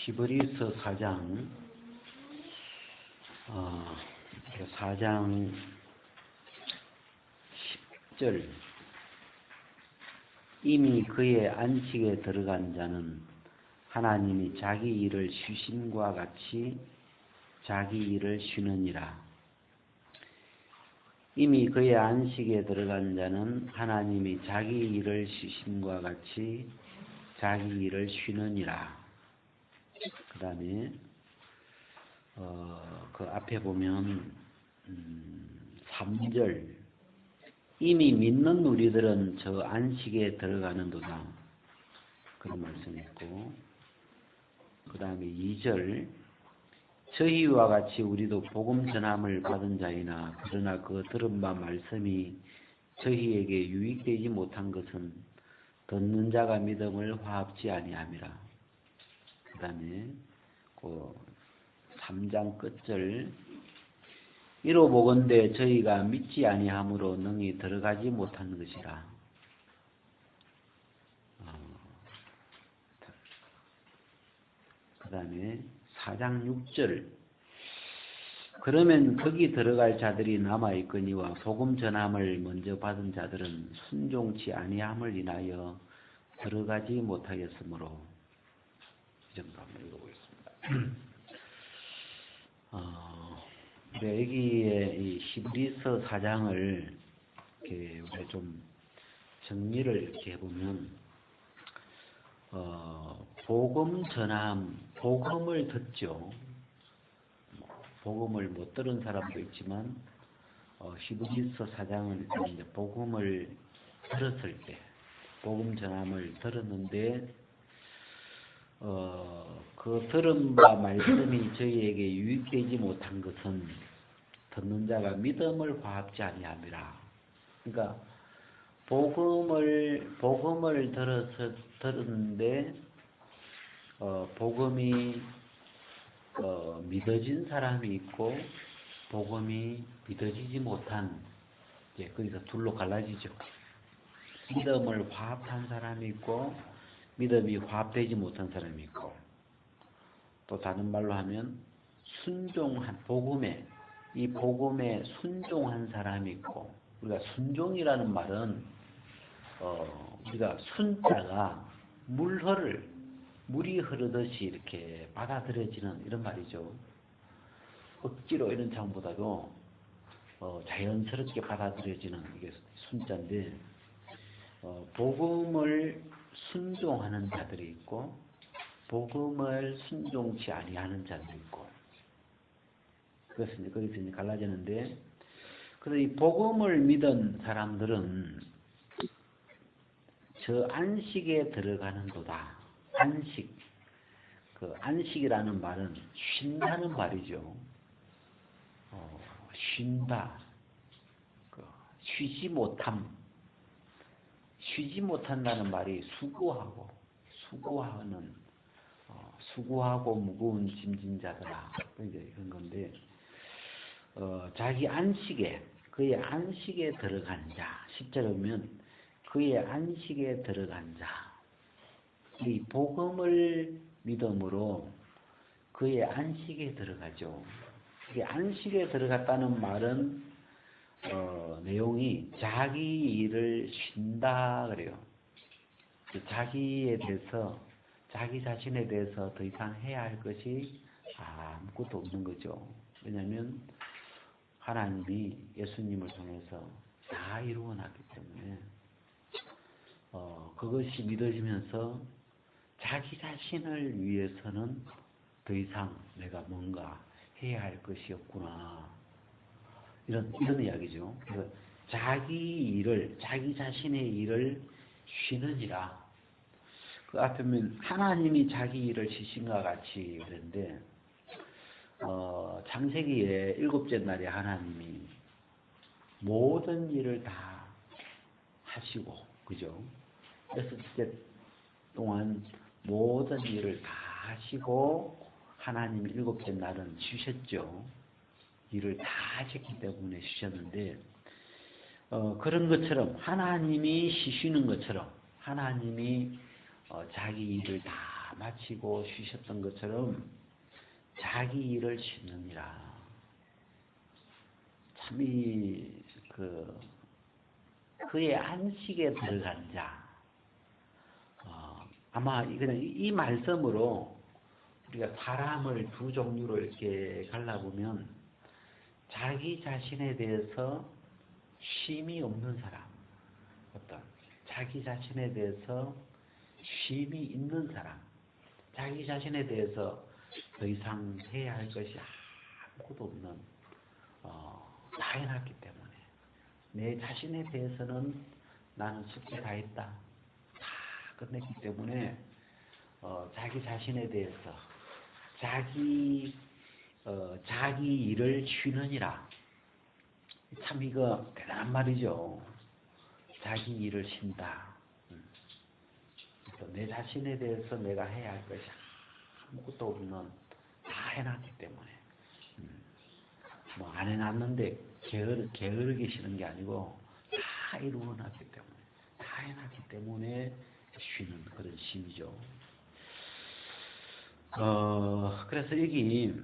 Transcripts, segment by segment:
히브리서 4장 10절 이미 그의 안식에 들어간 자는 하나님이 자기 일을 쉬심과 같이 자기 일을 쉬느니라. 이미 그의 안식에 들어간 자는 하나님이 자기 일을 쉬심과 같이 자기 일을 쉬느니라. 그 다음에 그 앞에 보면 3절 이미 믿는 우리들은 저 안식에 들어가는도다. 그런 말씀했고, 그 다음에 2절 저희와 같이 우리도 복음 전함을 받은 자이나 그러나 그 들은 바 말씀이 저희에게 유익되지 못한 것은 듣는 자가 믿음을 화합지 아니함이라. 그 다음에 그 3장 끝절 이로 보건대 저희가 믿지 아니함으로 능히 들어가지 못한 것이라. 그 다음에 4장 6절 그러면 거기 들어갈 자들이 남아있거니와 복음 전함을 먼저 받은 자들은 순종치 아니함을 인하여 들어가지 못하였으므로. 이 정도 한번 읽어보겠습니다. 여기에 이 히브리서 4장을 이렇게 우리가 좀 정리를 이렇게 해보면, 복음 전함, 복음을 듣죠. 복음을 못 들은 사람도 있지만, 히브리서 4장은 이제 복음을 들었을 때, 복음 전함을 들었는데, 그 들은 바 말씀이 저희에게 유익되지 못한 것은 듣는 자가 믿음을 화합지 아니함이라. 그러니까 복음을 들었는데 복음이 믿어진 사람이 있고 복음이 믿어지지 못한, 이제 거기서 둘로 갈라지죠. 믿음을 화합한 사람이 있고 믿음이 화합되지 못한 사람이 있고, 또 다른 말로 하면 순종한 이 복음에 순종한 사람이 있고, 우리가 순종이라는 말은 우리가 순자가 물이 흐르듯이 이렇게 받아들여지는 이런 말이죠. 억지로 이런 장보다도 자연스럽게 받아들여지는 이게 순자인데, 복음을 순종하는 자들이 있고 복음을 순종치 아니하는 자들이 있고, 그래서 거기서 이제 갈라지는데, 그래서 이 복음을 믿은 사람들은 저 안식에 들어가는도다. 안식, 그 안식이라는 말은 쉰다는 말이죠. 쉰다, 쉬지 못한다는 말이 수고하고 무거운 짐진 자들아, 이제 이런 건데, 자기 안식에, 그의 안식에 들어간 자, 10절에 보면 그의 안식에 들어간 자, 이 복음을 믿음으로 그의 안식에 들어가죠. 이 안식에 들어갔다는 말은 내용이 자기 일을 쉰다 그래요. 자기에 대해서, 자기 자신에 대해서 더 이상 해야 할 것이 아무것도 없는 거죠. 왜냐하면 하나님이 예수님을 통해서 다 이루어 놨기 때문에 그것이 믿어지면서 자기 자신을 위해서는 더 이상 내가 뭔가 해야 할 것이 없구나, 이런 이야기죠. 그래서 자기 자신의 일을 쉬느니라. 그 앞에 보면 하나님이 자기 일을 쉬심과 같이 그랬는데, 창세기에 7째 날에 하나님이 모든 일을 다 하시고, 그죠? 6째 동안 모든 일을 다 하시고 하나님이 7째 날은 쉬셨죠. 일을 다 하셨기 때문에 쉬셨는데, 그런 것처럼 하나님이 쉬시는 것처럼 하나님이 자기 일을 다 마치고 쉬셨던 것처럼 자기 일을 쉬느니라. 참 그의 안식에 들어간 자. 아마 그냥 이 말씀으로 우리가 사람을 두 종류로 이렇게 갈라보면 자기 자신에 대해서 쉼이 없는 사람, 자기 자신에 대해서 쉼이 있는 사람, 자기 자신에 대해서 더 이상 해야 할 것이 아무것도 없는, 다 해놨기 때문에 내 자신에 대해서는 나는 숙제 다 했다, 다 끝냈기 때문에 자기 자신에 대해서 자기 일을 쉬느니라. 참 이거 대단한 말이죠. 자기 일을 쉰다. 내 자신에 대해서 내가 해야 할 것이 아무것도 없는, 다 해놨기 때문에 뭐 안 해놨는데 게으르게 쉬는 게 아니고 다 이루어놨기 때문에, 다 해놨기 때문에 쉬는 그런 쉼이죠. 그래서 여기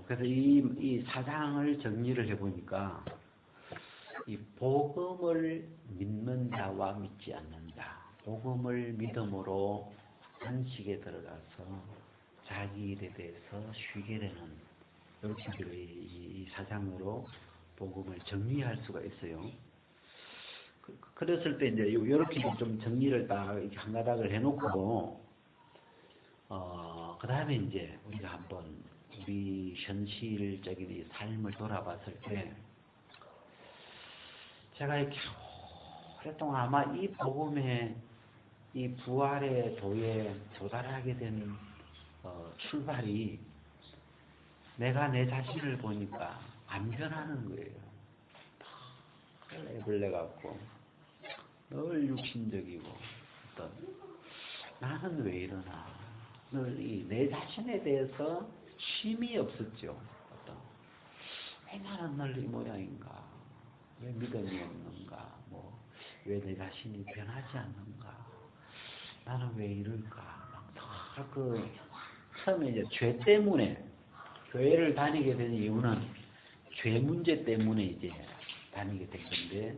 그래서 이 사장을 정리를 해보니까 이 복음을 믿는 자와 믿지 않는 자, 복음을 믿음으로 안식에 들어가서 자기 일에 대해서 쉬게 되는, 이렇게 이 사장으로 복음을 정리할 수가 있어요. 그랬을 때 이제 이렇게 좀 정리를 딱 한 가닥을 해놓고 그 다음에 이제 우리가 한번 우리 현실적인 이 삶을 돌아봤을 때, 제가 이렇게 오랫동안 아마 이 복음의 이 부활의 도에 도달하게 된 출발이, 내가 내 자신을 보니까 안 변하는 거예요. 늘 애벌레 같고 늘 육신적이고, 나는 왜 이러나, 늘 내 자신에 대해서 쉼이 없었죠. 왜 나는 늘 이 모양인가, 왜 믿음이 없는가, 왜 내 자신이 변하지 않는가, 나는 왜 이럴까. 처음에 이제 죄 때문에 교회를 다니게 된 이유는 죄 문제 때문에 이제 다니게 된 건데,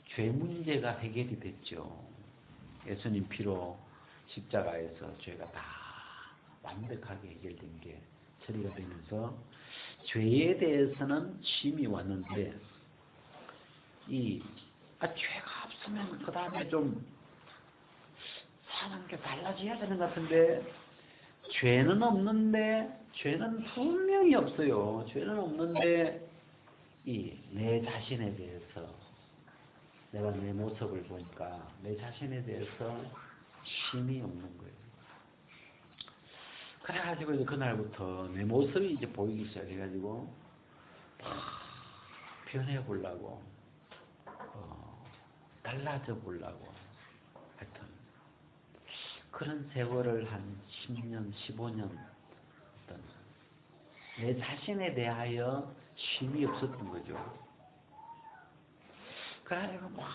죄 문제가 해결이 됐죠. 예수님 피로 십자가에서 죄가 다 완벽하게 해결된 게 처리가 되면서 죄에 대해서는 쉼이 왔는데, 죄가 없으면 그 다음에 좀 사는 게 달라져야 되는 것 같은데, 죄는 없는데, 죄는 분명히 없어요. 죄는 없는데 내 자신에 대해서, 내가 내 모습을 보니까 내 자신에 대해서 쉼이 없는 거예요. 그래가지고 이제 그날부터 내 모습이 이제 보이기 시작해가지고 변해보려고, 달라져 보려고 하여튼 그런 세월을 한 10년, 15년 내 자신에 대하여 쉼이 없었던 거죠. 그래가지고 막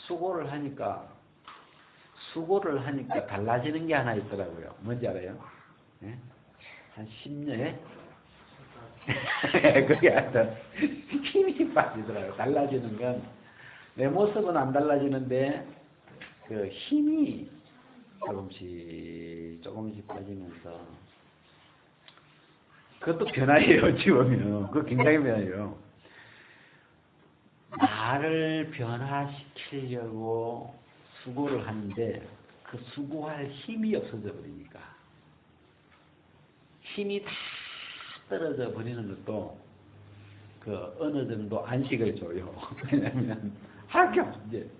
수고를 하니까 달라지는 게 하나 있더라고요. 뭔지 알아요? 네? 한 10년에 그게 하여튼 힘이 빠지더라고요. 달라지는 건, 내 모습은 안 달라지는데 그 힘이 조금씩 빠지면서, 그것도 변화예요. 어찌 보면 그거 굉장히 변화예요. 나를 변화시키려고 수고를 하는데 그 수고할 힘이 없어져 버리니까, 힘이 다 떨어져 버리는 것도 그 어느 정도 안식을 줘요. 왜냐하면 할 게 없지.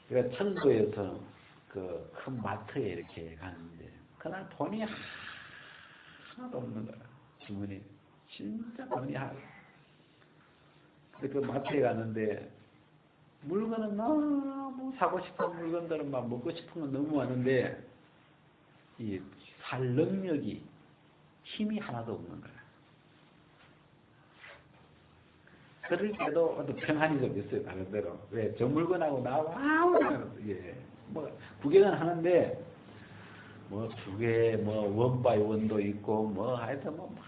그러니까 청도에서 그 큰 마트에 이렇게 가는데, 그날 돈이 하나도 없는 거야. 주머니 진짜 돈이 하나도. 그 마트에 가는데 물건은 너무 사고 싶은 물건들은 막 먹고 싶은 건 너무 많은데 이 살 능력이, 힘이 하나도 없는 거야. 그럴 때도 어떤 평안이 좀 있어요. 다른 대로. 왜? 저 물건하고 나하고 아무나 예. 뭐 구경은 하는데 뭐 두 개 뭐 원바이 원도 있고 뭐 하여튼 뭐 막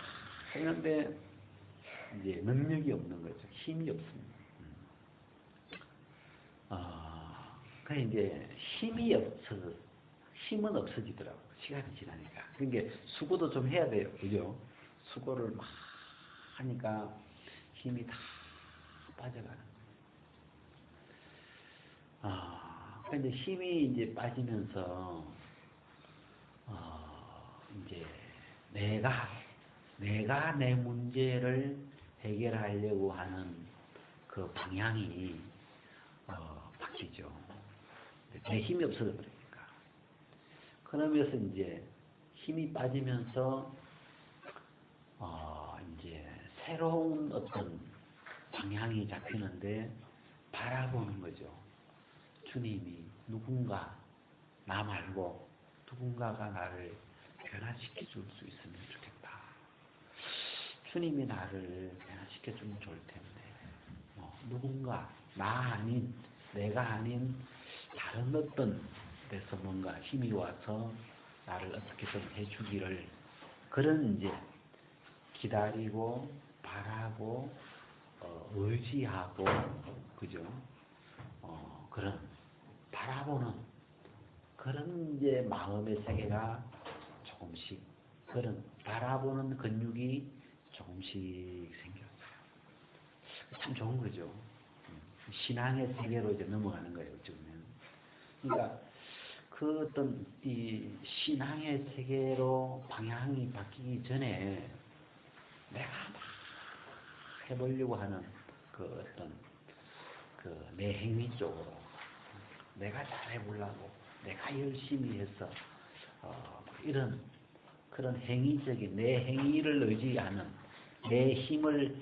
했는데 이제 능력이 없는 거죠. 힘이 없습니다. 그 이제 힘은 없어지더라고. 시간이 지나니까. 그러니까 수고도 좀 해야 돼요. 그죠? 수고를 막 하니까 힘이 다 빠져가는. 근데 힘이 이제 빠지면서, 이제 내가 내 문제를 해결하려고 하는 그 방향이, 바뀌죠. 내 힘이 없어져 버리니까. 그러면서 이제 힘이 빠지면서, 이제 새로운 어떤 방향이 잡히는데 바라보는 거죠. 주님이 나 말고 누군가가 나를 변화시켜 줄 수 있으면 좋겠다. 주님이 나를 변화시켜 주면 좋을 텐데, 누군가, 내가 아닌 다른 어떤 데서 뭔가 힘이 와서 나를 어떻게든 해주기를, 그런 이제 기다리고, 바라고, 의지하고, 그죠? 그런 바라보는 그런 이제 마음의 세계가 조금씩, 그런 바라보는 근육이 조금씩 생겼어요. 참 좋은 거죠. 신앙의 세계로 이제 넘어가는 거예요, 어쩌면. 그러니까 그 어떤 이 신앙의 세계로 방향이 바뀌기 전에 내가 막 해보려고 하는 그 어떤 그 내 행위 쪽으로 내가 잘해보려고 내가 열심히 해서 이런 그런 행위적인 내 행위를 의지하는 내 힘을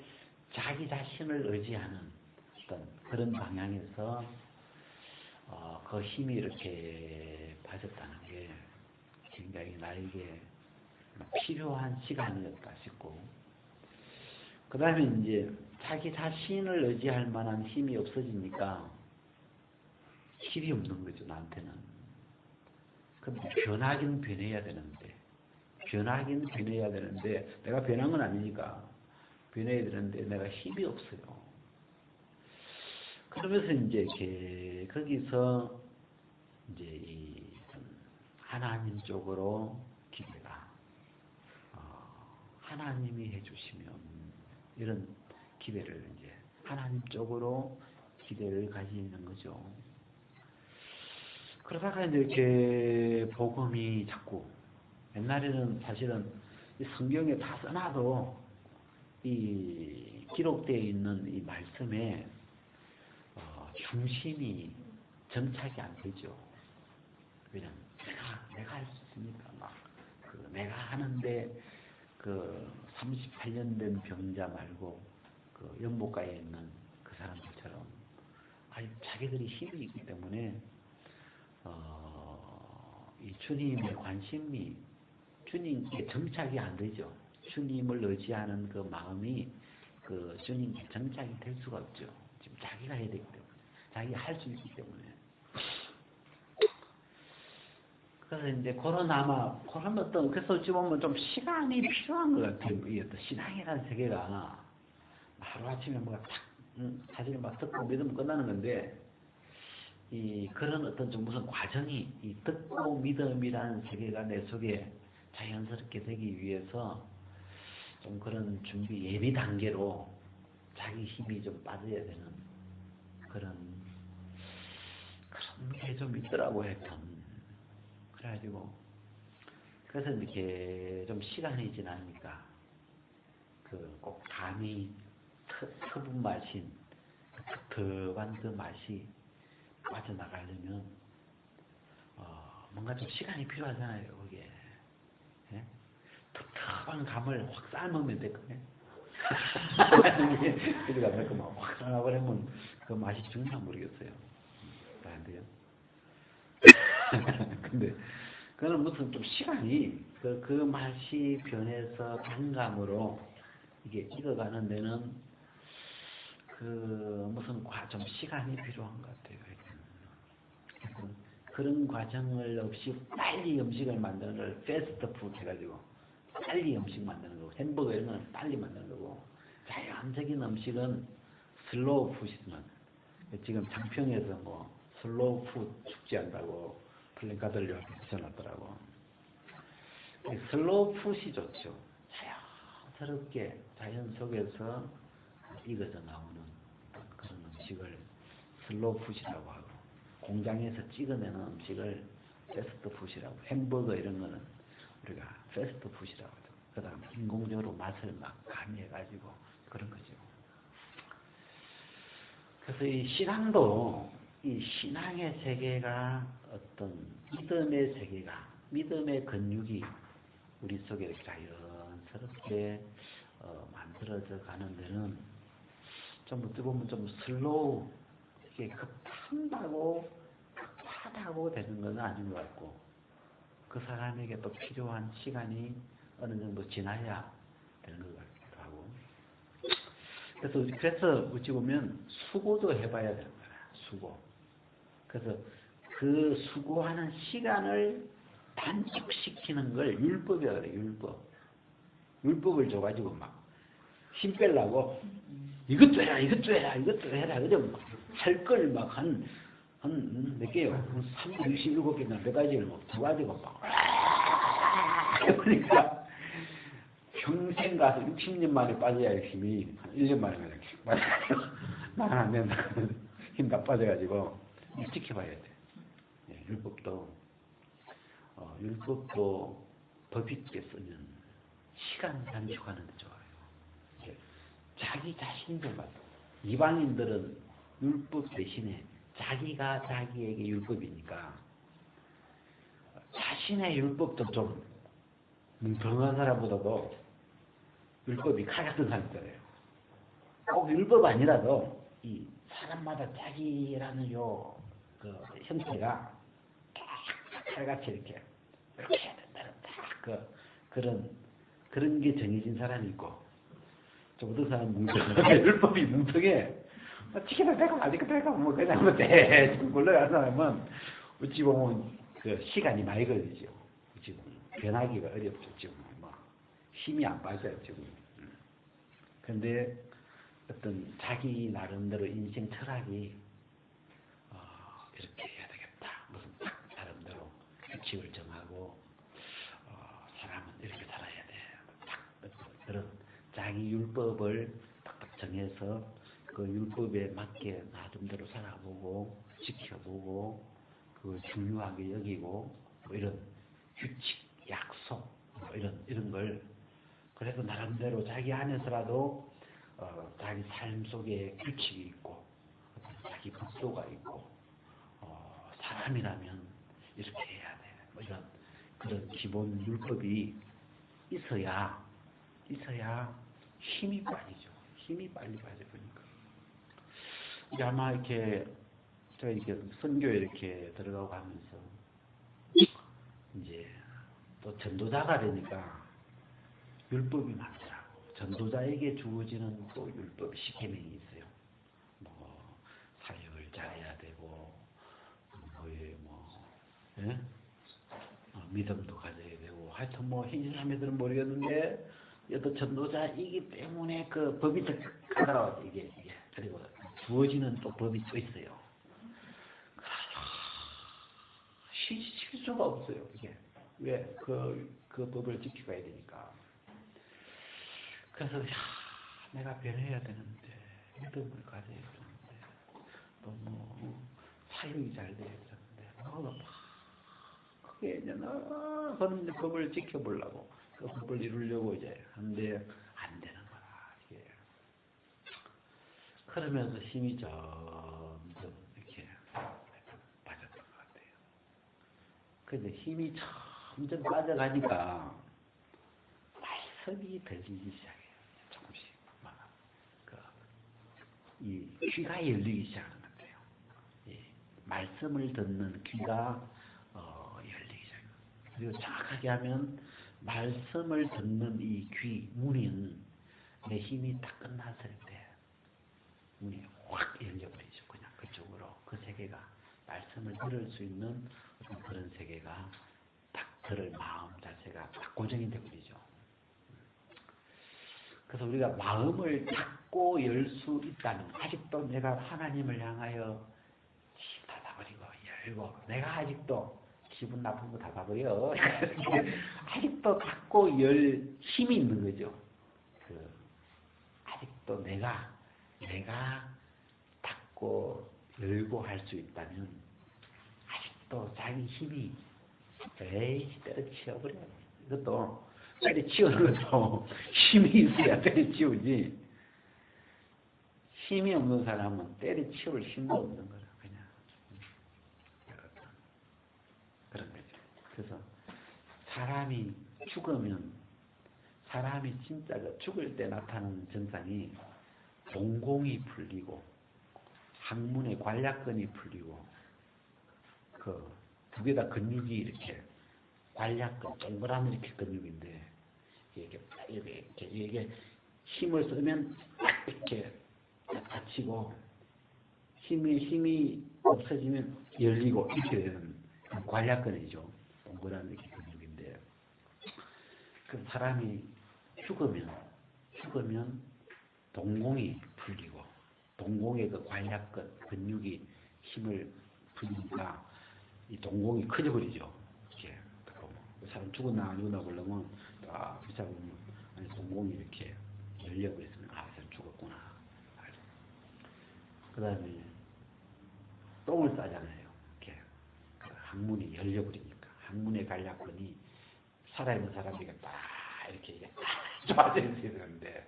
자기 자신을 의지하는 어떤 그런 방향에서 그 힘이 이렇게 빠졌다는 게 굉장히 나에게 필요한 시간이었다 싶고, 그 다음에 이제 자기 자신을 의지할 만한 힘이 없어지니까 힘이 없는 거죠, 나한테는. 그럼 변하긴 변해야 되는데, 내가 변한 건 아니니까 변해야 되는데 내가 힘이 없어요. 그러면서 이제 이렇게 거기서 이제 이 하나님 쪽으로 기대가 하나님이 해주시면 이런 기대를 이제 하나님 쪽으로 기대를 가지는 거죠. 그러다가 이제 이렇게 복음이 자꾸 옛날에는 사실은 이 성경에 다 써놔도 이 기록되어 있는 이 말씀에 중심이 정착이 안 되죠. 왜냐면 내가 할 수 있으니까 내가 하는데 38년 된 병자 말고 연못가에 있는 그 사람들처럼 자기들이 힘이 있기 때문에 이 주님의 관심이 주님께 정착이 안 되죠. 주님을 의지하는 그 마음이 주님께 정착이 될 수가 없죠. 지금 자기가 해야 되기 때문에, 자기가 할 수 있기 때문에. 그래서 이제 그래서 어찌 보면 좀 시간이 필요한 것 같아요. 이 어떤 신앙이라는 세계가 하루아침에 사실 막 듣고 믿으면 끝나는 건데, 그런 어떤 좀 무슨 과정이, 이 듣고 믿음이라는 세계가 내 속에 자연스럽게 되기 위해서 좀 그런 준비, 예비 단계로 자기 힘이 좀 빠져야 되는 그런 게 좀 있더라고, 하여튼. 그래서 이렇게 좀 시간이 지나니까 꼭 감히 터분 마신 텁텁한 그 맛이 빠져나가려면 뭔가 좀 시간이 필요하잖아요, 그게. 예? 텁텁한 감을 확 삶으면 되거든요. 그게 안 될거 확 삶아버리면 그 맛이 죽나 모르겠어요. 안 돼요. 근데 그거는 무슨 좀 시간이 그 맛이 변해서 단감으로 이게 익어가는 데는 무슨 좀 시간이 필요한 것 같아요. 그런 과정을 없이 빨리 음식을 만드는 걸 패스트푸드 해가지고 빨리 음식 만드는 거고, 햄버거 이런 건 빨리 만드는 거고, 자연적인 음식은 슬로우 푸드만. 지금 장평에서 뭐 슬로우 푸드 축제한다고 플래카드를 붙여놨더라고. 슬로우 푸드이 좋죠. 자연스럽게 자연 속에서 익어져 나오는 그런 음식을 슬로우 푸드라고 하고, 공장에서 찍어내는 음식을 패스트푸드라고, 햄버거 이런 거는 우리가 패스트푸드라고 하죠. 그 다음에 인공적으로 맛을 막 가미해가지고 그런 거죠. 그래서 이 신앙도, 이 신앙의 세계가 어떤 믿음의 세계가, 믿음의 근육이 우리 속에 이렇게 자연스럽게 만들어져 가는 데는 좀 어떻게 보면 좀 슬로우, 이게 급하다고 되는 것은 아닌 것 같고, 그 사람에게 또 필요한 시간이 어느 정도 지나야 되는 것 같기도 하고. 그래서 어찌 보면 수고도 해봐야 되는 거야. 수고. 그래서 그 수고하는 시간을 단축시키는 걸 율법이라고 그래. 율법을 줘가지고 막 힘 빼려고 이것도 해라, 이것도 해라, 이것도 해라. 그죠? 할 걸 막 한 몇 개요? 367개나 몇 가지를 막 두 가지가 막 그러니까 평생 가서 60년 만에 빠져야 할 힘이 한 1년 만에 그냥 빠져가지고 나는 안 된다. 힘 다 빠져가지고 지켜봐야 돼. 예, 율법도 법 있게 쓰면 시간 단축하는 데 좋아요. 예, 자기 자신들 봐도 이방인들은 율법 대신에 자기가 자기에게 율법이니까 자신의 율법도 좀 뭉텅한 사람보다도 율법이 가까운 사람들이에요. 꼭 율법 아니라도 이 사람마다 자기라는 그 형태가 딱 칼같이 이렇게 해야 된다는 딱 그런 게 정해진 사람이 있고, 좀 어떤 사람은 뭉텅해. 율법이 뭉텅해. 지켜도 되고 말지도 되고 뭐 그냥 뭐 대충 굴러가는 사람은 어찌 보면 그 시간이 많이 걸리죠. 지금 변하기가 어렵죠. 지금 뭐 힘이 안 빠져요. 지금. 근데 어떤 자기 나름대로 인생 철학이 이렇게 해야 되겠다. 무슨 딱 나름대로 규칙을 정하고 사람은 이렇게 살아야 돼. 딱 그런 자기 율법을 딱딱 정해서 그 율법에 맞게 나름대로 살아보고 지켜보고 그걸 중요하게 여기고 뭐 이런 규칙, 약속 뭐 이런 걸, 그래서 나름대로 자기 안에서라도 자기 삶 속에 규칙이 있고 자기 법도가 있고 사람이라면 이렇게 해야 돼. 뭐 이런 그런 기본 율법이 있어야 힘이 빠지죠. 힘이 빨리 빠져버리니까. 이제 아마 이렇게 제가 이렇게 선교에 이렇게 들어가고 하면서 이제 또 전도자가 되니까 율법이 많더라고. 전도자에게 주어지는 또 율법 십계명이 있어요. 뭐 사역을 잘해야 되고 예? 믿음도 가져야 되고, 하여튼 뭐 hin사람들은 모르겠는데 또 전도자이기 때문에 그 법이 더 까다로워. 이게 그리고 주어지는 또 법이 또 있어요. 쉴 수가 없어요. 이게 왜 그 법을 지켜가야 되니까. 그래서 내가 변해야 되는데, 믿음을 가져야 되는데, 또 뭐 사역이 잘 돼야 되는데, 너무 크게 이제 그런 법을 지켜보려고 그 법을 이루려고 이제 하는데 안 되는 거야. 이게 그러면서 힘이 점점 이렇게 빠졌던 것 같아요. 근데 힘이 점점 빠져가니까 말씀이 들리기 시작해요. 조금씩 이 귀가 열리기 시작하는 것 같아요. 이 말씀을 듣는 귀가 열리기 시작해요. 그리고 정확하게 하면 말씀을 듣는 이 귀, 문은 내 힘이 딱 끝났을 때 문이 확 열려버리죠. 그냥 그쪽으로 그 세계가 말씀을 들을 수 있는 어떤 그런 세계가 딱 들을 마음 자체가 딱 고정이 되버리죠. 그래서 우리가 마음을 닫고 열 수 있다면 아직도 내가 하나님을 향하여 닫아버리고 열고 내가 아직도 기분 나쁜 거 닫아버려 아직도 닫고 열 힘이 있는 거죠. 아직도 내가 닫고 열고 할 수 있다면 아직도 자기 힘이 에이 때려치워버려. 이것도 때려치우는 것도 힘이 있어야 때려치우지. 힘이 없는 사람은 때려치울 힘도 없는 거라 그냥 그런 거죠. 그래서 사람이 죽으면 사람이 진짜 죽을 때 나타나는 증상이 동공이 풀리고 항문의 관략근이 풀리고 그 두 개 다 근육이 이렇게 관략근 동그란 이렇게 근육인데 이게 힘을 쓰면 이렇게 닫히고 힘이 없어지면 열리고 이렇게 되는 관략근이죠. 동그란 이렇게 근육인데 그 사람이 죽으면 동공이 풀리고 동공의 그 관략근 근육이 힘을 풀리니까 이 동공이 커져버리죠. 이렇게 그 사람 죽었나 안 죽었나 보려면 붙잡으면 동공이 이렇게 열려버렸으면 사람 죽었구나. 그 다음에 똥을 싸잖아요. 이렇게 그 항문이 열려버리니까 항문의 관략근이 살아있는 사람에게 딱 이렇게 쫙 빠져 있어야 되는데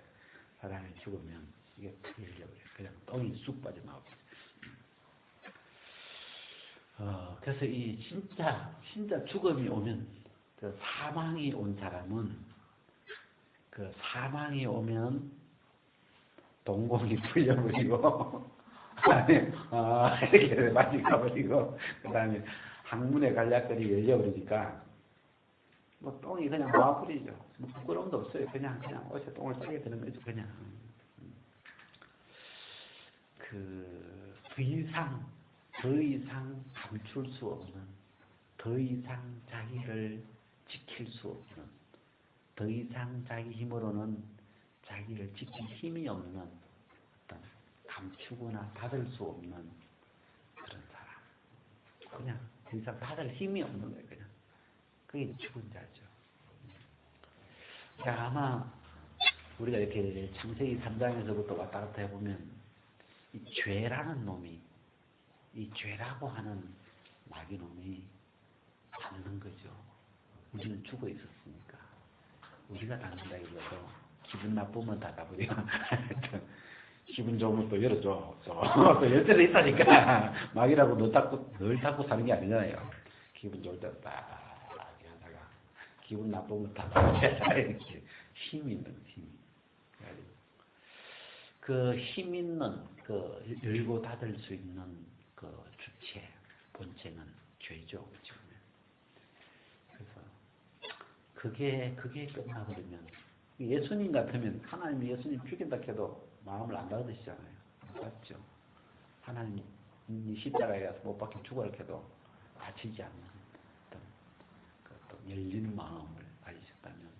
사람이 죽으면 이게 탁 열려버려요. 그냥 똥이 쑥 빠져나와버려요. 그래서 이 진짜 죽음이 오면 그 사망이 온 사람은 그 사망이 오면 동공이 풀려버리고 이렇게 많이 가버리고 그 다음에 항문의 관략근이 열려버리니까 뭐 똥이 그냥 나와버리죠. 뭐 부끄러움도 없어요. 그냥 어디서 똥을 싸게 되는 거죠. 그냥 더 이상 감출 수 없는, 더 이상 자기를 지킬 수 없는, 더 이상 자기 힘으로는 자기를 지킬 힘이 없는 어떤 감추거나 닫을 수 없는 그런 사람. 그냥 더 이상 닫을 힘이 없는 거예요. 그냥 그게 죽은 자죠. 그러니까 아마 우리가 이렇게 창세기 3장에서부터 왔다 갔다 해보면 이 죄라는 놈이 이 죄라고 하는 마귀 놈이 닫는 거죠. 우리는 죽어 있었으니까 우리가 닫는다기보다도 기분 나쁘면 닫아버려. 기분 좋으면 또 열어줘. 또 열 때도 있다니까. 마귀라고 늘 닫고 사는 게 아니잖아요. 기분 좋을 때 딱 하다가 기분 나쁘면 닫아버려. 이렇게 힘이 있는 힘이. 그 힘 있는 그 열고 닫을 수 있는 그 주체 본체는 죄죠. 그래서 그게 끝나버리면 예수님 같으면 하나님이 예수님 죽인다 해도 마음을 안 닫으시잖아요. 맞죠? 하나님이 십자가에 가서 못 박혀 죽어라 해도 다치지 않는 어떤 열린 마음을 가지셨다면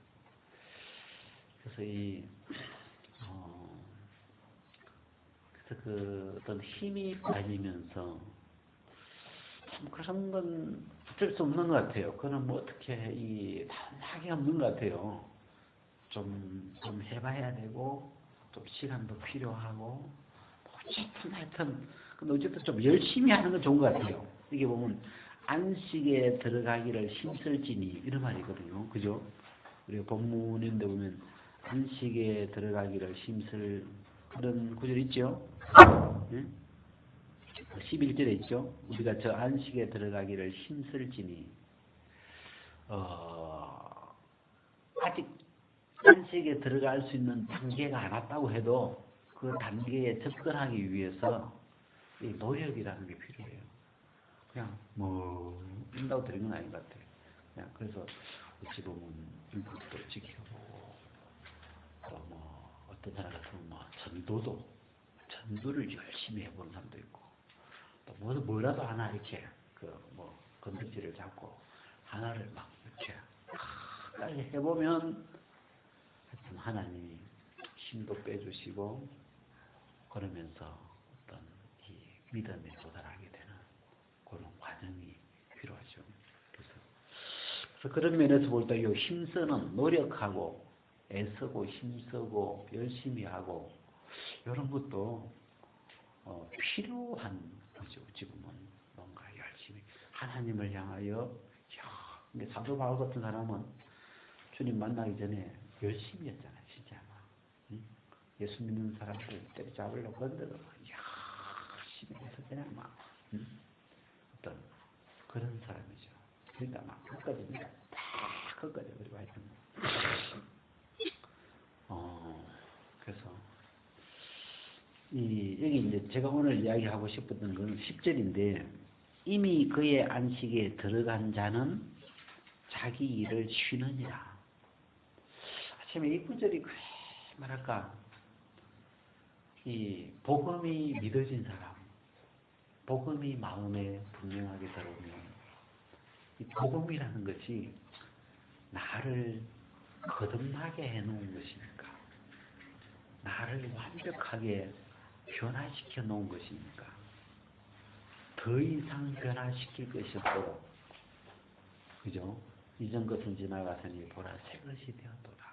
그래서 그래서 그 어떤 힘이 빠지면서 참 그런 건 어쩔 수 없는 것 같아요. 그거는 뭐 어떻게 단하게 없는 것 같아요. 좀 해봐야 되고 좀 시간도 필요하고 어쨌든 하여튼 근데 어쨌든 좀 열심히 하는 건 좋은 것 같아요. 이게 보면 안식에 들어가기를 힘쓸지니 이런 말이 있거든요. 그죠? 우리가 본문인데 보면 안식에 들어가기를 힘쓸 그런 구절 있죠? 네? 11절에 있죠? 우리가 저 안식에 들어가기를 힘쓸지니 아직 안식에 들어갈 수 있는 단계가 안 왔다고 해도 그 단계에 접근하기 위해서 이 노력이라는 게 필요해요. 그냥 뭐 인다고 되는 건 아닌 것 같아요. 그냥 그래서 어찌 보면 율법도 지켜보고 또 뭐 어떤 사람 같으면 뭐 전도도 전도를 열심히 해보는 사람도 있고, 또 뭐라도 하나 이렇게 건덕지를 잡고 하나를 막 이렇게 빨리 해보면 하여튼 하나님이 힘도 빼주시고 그러면서 어떤 이 믿음에 도달하게 되는 그런 과정이 필요하죠. 그래서 그런 면에서 볼 때 이 힘쓰는 노력하고 애쓰고 힘쓰고 열심히 하고 이런 것도 필요한 거죠. 지금은 뭔가 열심히 하나님을 향하여 근데 사도 바울 같은 사람은 주님 만나기 전에 열심히 했잖아요. 진짜 응? 예수 믿는 사람들 때려잡으려고 건드려 열심히 해서 그냥 막 어떤 그런 사람이죠. 그러니까 막 끝까지 다 끝까지 그리고 하여튼 그래서 여기 이제 제가 오늘 이야기하고 싶었던 건 10절인데 이미 그의 안식에 들어간 자는 자기 일을 쉬느니라. 아침에 이 구절이 뭐랄까 이 복음이 믿어진 사람, 복음이 마음에 분명하게 들어오면 이 복음이라는 것이 나를 거듭나게 해놓은 것이니까, 나를 완벽하게 변화시켜 놓은 것이니까 더 이상 변화시킬 것이 없고, 그죠? 이전 것은 지나갔으니 보라 새 것이 되었도다.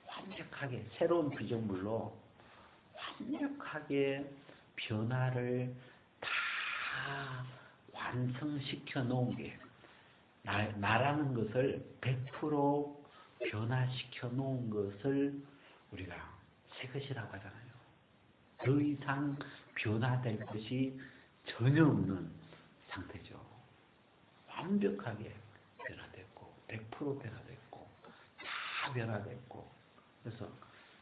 완벽하게 새로운 피조물로 완벽하게 변화를 다 완성시켜 놓은 게 나라는 것을 100% 변화시켜 놓은 것을 우리가 새 것이라고 하잖아요. 더 이상 변화될 것이 전혀 없는 상태죠. 완벽하게 변화됐고 100% 변화됐고 다 변화됐고, 그래서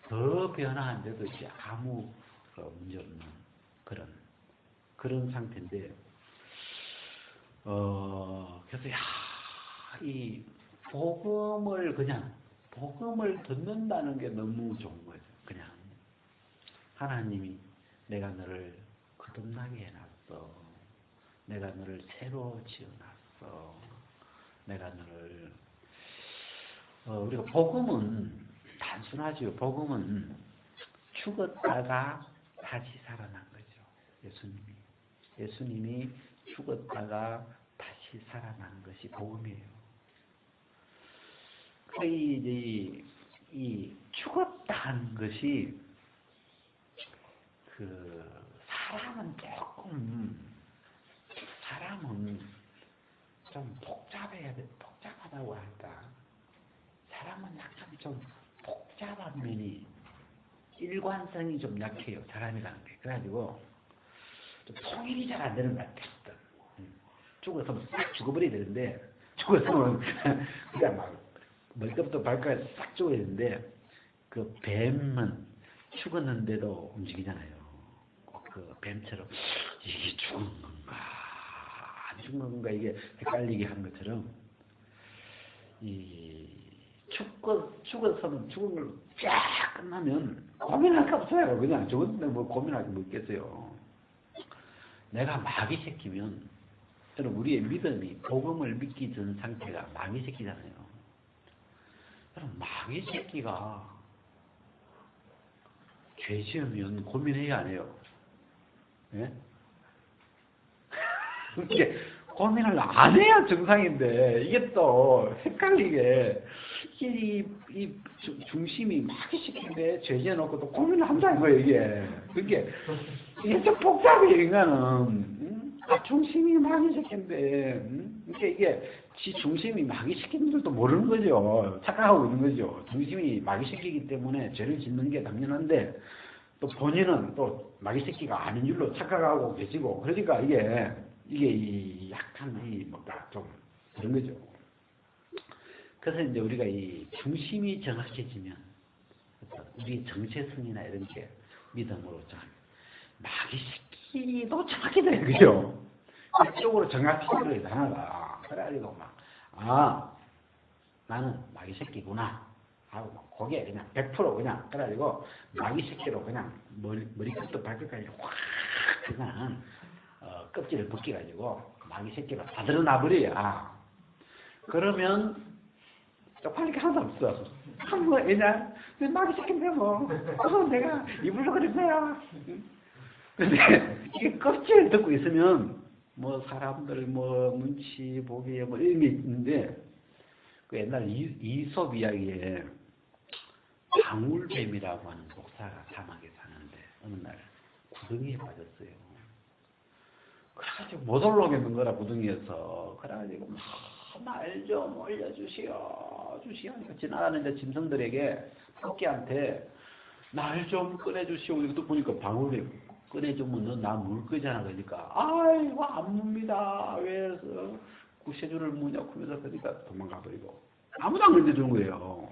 더 변화한데도 이제 아무 문제 없는 그런 상태인데, 그래서 이 복음을 듣는다는 게 너무 좋은 거예요. 그냥 하나님이 내가 너를 거듭나게 해놨어. 내가 너를 새로 지어놨어. 내가 너를 우리가 복음은 단순하죠. 복음은 죽었다가 다시 살아난 거죠. 예수님이 죽었다가 다시 살아난 것이 복음이에요. 이 죽었다는 것이 사람은 좀 복잡하다고 할까? 사람은 약간 좀 복잡한 면이, 일관성이 좀 약해요. 사람이라는 게. 그래가지고 좀 통일이 잘 안 되는 것 같아요. 죽었으면 싹 죽어버려야 되는데, 죽었으면 그냥 막 머리부터 발까지 싹 죽어야 되는데, 그 뱀은 죽었는데도 움직이잖아요. 그 뱀처럼 이게 죽은 건가 안 죽은 건가 이게 헷갈리게 하는 것처럼, 이 죽었으면 죽은 걸로 쫙 끝나면 고민할 게 없어요. 그냥 죽었는데 뭐 고민할 게 뭐 있겠어요. 내가 마귀 새끼면, 저는 우리의 믿음이 복음을 믿기 전 상태가 마귀 새끼잖아요. 그럼 마귀 새끼가 죄 지으면 고민해야 안 해요. 예? 이게 고민을 안 해야 정상인데, 이게 또 헷갈리게 이 중심이 마귀 새끼인데 죄 지어놓고 또 고민을 한다는 거예요. 이게 좀 복잡해요. 인간은. 중심이 마귀 새끼인데, 이게 지 중심이 마귀 새끼인들도 모르는 거죠. 착각하고 있는 거죠. 중심이 마귀 새끼이기 때문에 죄를 짓는 게 당연한데, 또 본인은 또 마귀 새끼가 아닌 줄로 착각하고 계시고, 그러니까 이게 약간 뭔가 좀 그런 거죠. 그래서 이제 우리가 이 중심이 정확해지면 우리 정체성이나 이런 게 믿음으로 마귀 새끼도 정확해져요. 그죠? 그쪽으로 정확해져요. 하나가. 그래가지고 나는 마귀 새끼구나. 하고 고개 그냥 100% 그냥 그래가지고 마귀 새끼로 그냥 머리끝부터 발끝까지 확 그냥 껍질을 벗겨가지고 마귀 새끼로 다 드러나버려야 그러면 쪽팔릴 게 하나도 없어. 한번 그냥 마귀 새끼인데 뭐 내가 입으로 그런 거야. 근데 이게 껍질을 듣고 있으면 뭐 사람들 뭐 눈치 보기에 뭐 이런 게 있는데 그 옛날 이솝 이야기에 방울뱀이라고 하는 독사가 사막에 사는데 어느 날 구덩이에 빠졌어요. 그래가지고 못 올라오겠는 거라 구덩이에서. 그래가지고 막 날 좀 올려주시오 하니까 지나가는 짐승들에게 토끼한테 날 좀 꺼내주시오. 이것도 보니까 방울뱀 꺼내주면 너 나 물 거잖아. 그러니까 아이고 안 묻니다. 왜 구세주를 무냐고 하면서 그러니까 도망가 버리고 아무도 안 건져주는 거예요.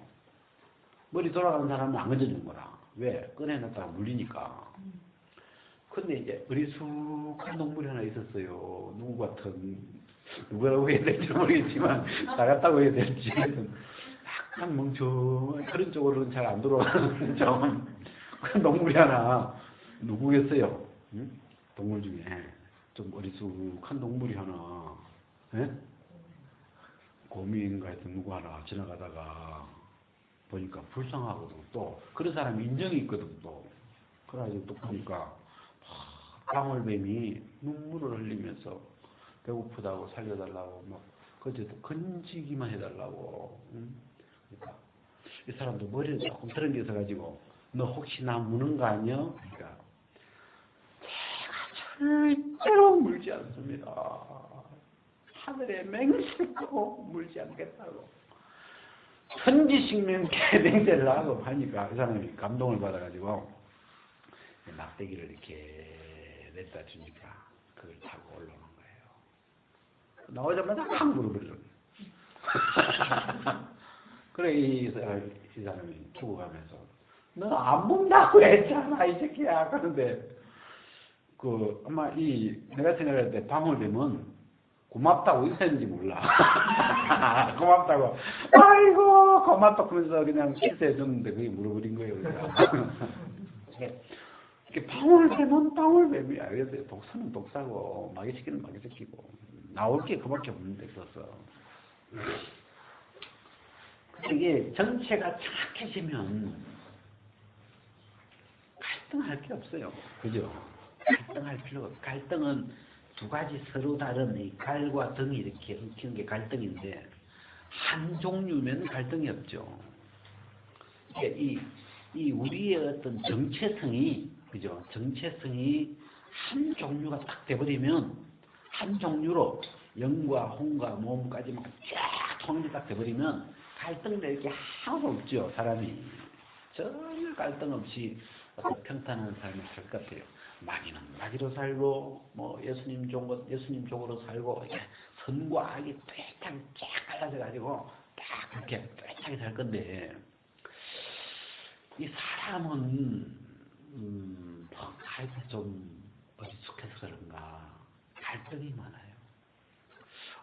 머리 돌아가는 사람은 안 건져주는 거라. 왜? 꺼내놨다가 물리니까. 근데 이제 어리숙한 동물이 하나 있었어요. 누구 같은 누구라고 해야 될지 모르겠지만 나 같다고 해야 될지 약간 멍청한 그런 쪽으로는 잘 안 돌아가는 좀 그런 동물이 하나 누구겠어요? 응? 동물 중에 좀 어리숙한 동물이 하나 예? 곰인가 하여튼 누구 하나 지나가다가 보니까 불쌍하거든. 또 그런 사람이 인정이 있거든. 또 그래가지고 또 보니까 방울뱀이 눈물을 흘리면서 배고프다고 살려달라고 막 그저도 건지기만 해달라고. 응? 그러니까 이 사람도 머리를 조금 들은겨서 가지고 너 혹시 나 무는 거 아니야? 그러니까 제가 절대로 물지 않습니다. 하늘에 맹세코 물지 않겠다고 천지식명계 맹세를 하고 하니까 이 사람이 감동을 받아가지고 막대기를 이렇게 냈다 주니까 그걸 타고 올라오는 거예요. 나오자마자 팍 물어버려. 그래 이 사람이 죽어가면서 너 안 문다고 했잖아 이 새끼야. 그런데 그 아마 내가 생각할 때 방울뱀은 고맙다고 인사했는지 몰라. 고맙다고. 아이고 고맙다고 하면서 그냥 실수해줬는데 그게 물어버린 거예요. 이렇게 방울뱀은 방울뱀이야. 그래서 독사는 독사고 마귀새끼는 마귀새끼고 나올 게 그밖에 없는데 있어서. 이게 전체가 착해지면 갈등할 게 없어요. 그죠? 갈등할 필요가 없어요. 갈등은 두 가지 서로 다른 이 갈과 등이 이렇게 얽히는 게 갈등인데 한 종류면 갈등이 없죠. 이 우리의 어떤 정체성이 그죠? 정체성이 한 종류가 딱 돼버리면 한 종류로 영과 홍과 모음까지 막 쫙 통일이 딱 돼버리면 갈등될 게 하나도 없죠. 사람이 전혀 갈등 없이 어떤 평탄한 삶을 살 것 같아요. 마귀는 마귀로 살고 뭐 예수님 쪽으로 살고 이렇게 선과 악이 뚜렷하게 쫙 갈라져 가지고 딱 그렇게 뚜렷하게 살 건데 이 사람은 하여튼 좀 어리숙해서 그런가 갈등이 많아요.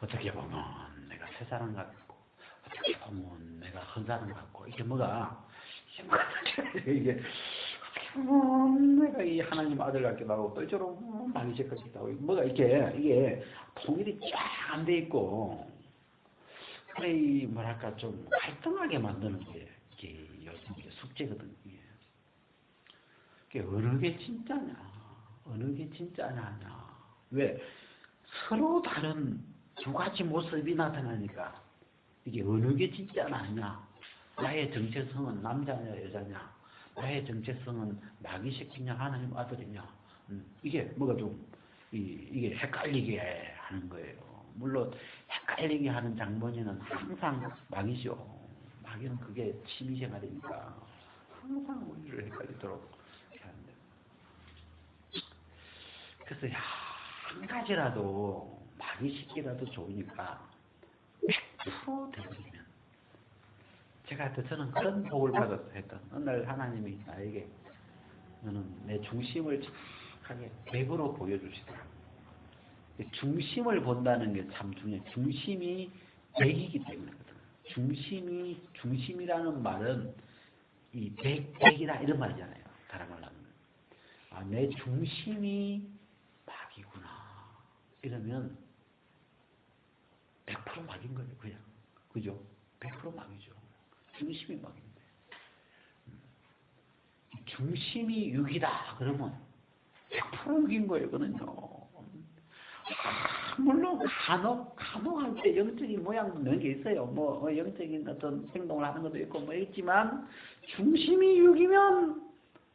어떻게 보면 내가 새 사람 같고 어떻게 보면 내가 한 사람 같고 이게 뭐가 이게 내가 이 하나님 아들 같기도 하고 또 이쪽으로 마귀새 같기도 하고 뭐가 이게 통일이 쫙 안 돼 있고 그래 이 뭐랄까 좀 갈등하게 만드는 게 이게 요즘 숙제거든요. 이게 어느 게 진짜냐 어느 게 진짜냐 왜 서로 다른 두 가지 모습이 나타나니까 이게 어느 게 진짜냐 아니냐 나의 정체성은 남자냐 여자냐 나의 정체성은 마귀 새끼냐 하나님 아들이냐 이게 뭐가 좀 이게 헷갈리게 하는 거예요. 물론 헷갈리게 하는 장본인은 항상 마귀죠. 마귀는 그게 취미생활이니까 항상 우리를 헷갈리도록 하는데 그래서 한 가지라도 마귀 새끼라도 좋으니까 100% 되버리면 제가 저는 그런 복을 받았어요. 했던 어느 날 하나님이 나에게 너는 내 중심을 착하게 100으로 보여주시더라고요. 중심을 본다는 게 참 중요해요. 중심이 100이기 때문이거든. 중심이라는 말은 이 백이다 이런 말이잖아요. 다른 말로 하면. 아, 내 중심이 막이구나. 이러면 100% 막인 거예요. 그냥. 그죠? 100% 막이죠. 중심이 막인데. 중심이 6이다. 그러면 100% 6인 거예요. 그거는요. 물론 간혹할 때 영적인 모양도 넣은 게 있어요. 뭐 영적인 어떤 행동을 하는 것도 있고 뭐 있지만 중심이 6이면